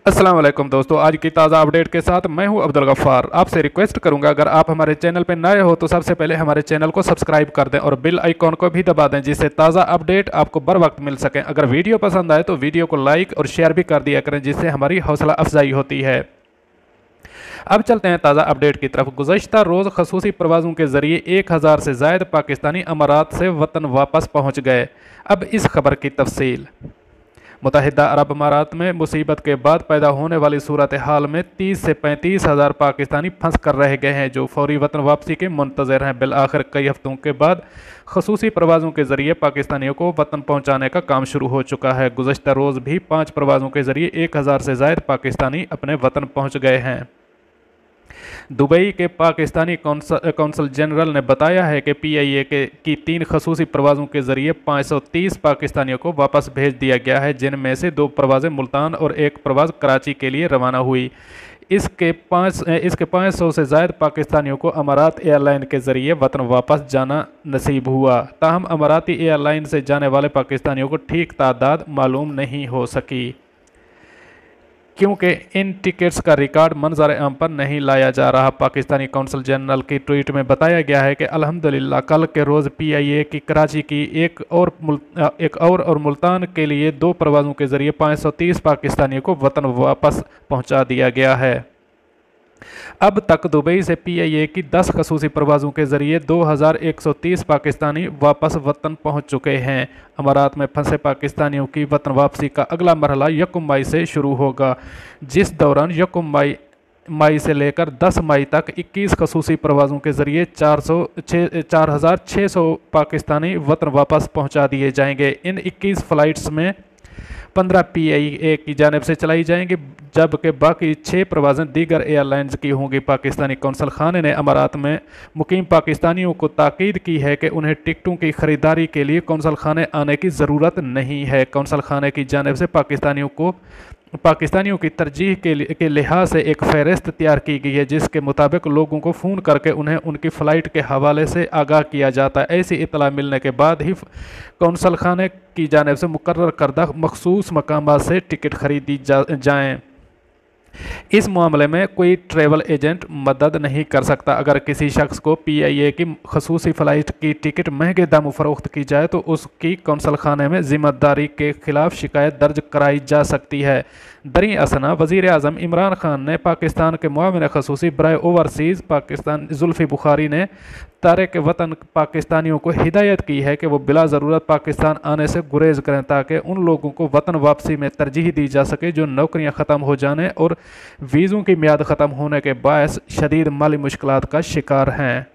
अस्सलाम वालेकुम दोस्तों, आज की ताज़ा अपडेट के साथ मैं हूं अब्दुल गफ्फार। आपसे रिक्वेस्ट करूंगा, अगर आप हमारे चैनल पर नए हो तो सबसे पहले हमारे चैनल को सब्सक्राइब कर दें और बेल आइकॉन को भी दबा दें, जिससे ताज़ा अपडेट आपको बर वक्त मिल सके। अगर वीडियो पसंद आए तो वीडियो को लाइक और शेयर भी कर दिया करें, जिससे हमारी हौसला अफजाई होती है। अब चलते हैं ताज़ा अपडेट की तरफ। गुज़श्ता रोज़ खसूसी प्रवासों के जरिए 1000 से ज़ायद पाकिस्तानी अमारात से वतन वापस पहुँच गए। अब इस खबर की तफसील। मुत्तहिदा अरब अमारात में मुसीबत के बाद पैदा होने वाली सूरत हाल में 30 से 35 हज़ार पाकिस्तानी फंस कर रह गए हैं, जो फौरी वतन वापसी के मुंतज़र हैं। बिलआखिर कई हफ्तों के बाद खसूसी प्रवासों के ज़रिए पाकिस्तानियों को वतन पहुँचाने का काम शुरू हो चुका है। गुज़श्ता रोज़ भी 5 प्रवासों के ज़रिए 1000 से ज़ायद पाकिस्तानी अपने वतन पहुँच गए हैं। दुबई के पाकिस्तानी कौंसल जनरल ने बताया है कि PIA की 3 खसूसी प्रवासों के जरिए 530 पाकिस्तानियों को वापस भेज दिया गया है, जिनमें से 2 प्रवासें मुल्तान और 1 प्रवास कराची के लिए रवाना हुई। इसके 500 से ज़ायद पाकिस्तानियों को अमारात एयरलाइन के ज़रिए वतन वापस जाना नसीब हुआ। ताहम अमाराती एयरलाइन से जाने वाले पाकिस्तानियों को ठीक तादाद मालूम नहीं हो सकी, क्योंकि इन टिकट्स का रिकॉर्ड मंजर आम पर नहीं लाया जा रहा। पाकिस्तानी कौंसल जनरल की ट्वीट में बताया गया है कि अल्हम्दुलिल्लाह कल के रोज़ PIA की कराची की एक और मुल्तान के लिए 2 प्रवासों के ज़रिए 530 पाकिस्तानियों को वतन वापस पहुंचा दिया गया है। अब तक दुबई से PIA की 10 खसूसी प्रवासों के जरिए 2130 पाकिस्तानी वापस वतन पहुंच चुके हैं। अमारात में फंसे पाकिस्तानियों की वतन वापसी का अगला मरहला 1 मई से शुरू होगा, जिस दौरान 1 मई से लेकर 10 मई तक 21 खसूसी प्रवासों के जरिए 4600 पाकिस्तानी वतन वापस पहुंचा दिए जाएंगे। इन 21 फ़्लाइट्स में 15 PIA की जानिब से चलाई जाएंगी, जबकि बाकी 6 प्रवासें दीगर एयरलाइंस की होंगी। पाकिस्तानी कौंसल खाने ने अमारात में मुकीम पाकिस्तानियों को ताकीद की है कि उन्हें टिकटों की ख़रीदारी के लिए कौंसल खाने आने की ज़रूरत नहीं है। कौंसल खाने की जानिब से पाकिस्तानियों की तरजीह के लिहाज से एक फ़हरिस्त तैयार की गई है, जिसके मुताबिक लोगों को फ़ोन करके उन्हें उनकी फ़्लाइट के हवाले से आगाह किया जाता है। ऐसी इतला मिलने के बाद ही कौंसल खाने की जानिब से मुकर्रर करदा मखसूस मकामात से टिकट खरीदी जाएँ। इस मामले में कोई ट्रैवल एजेंट मदद नहीं कर सकता। अगर किसी शख्स को PIA की खसूसी फ़्लाइट की टिकट महंगे दामों फ़रोख्त की जाए तो उसकी कौंसल खाने में ज़िम्मेदारी के खिलाफ शिकायत दर्ज कराई जा सकती है। दरी असना वज़ीर आज़म इमरान खान ने पाकिस्तान के मुआविन खसूसी बराए ओवरसीज़ पाकिस्तान जुल्फ़ी बुखारी ने तारिक वतन पाकिस्तानियों को हिदायत की है कि वो बिला ज़रूरत पाकिस्तान आने से गुरेज करें, ताकि उन लोगों को वतन वापसी में तरजीह दी जा सके जो नौकरियां ख़त्म हो जाने और वीज़ों की मियाद ख़त्म होने के बायस शदीद माली मुश्किलात का शिकार हैं।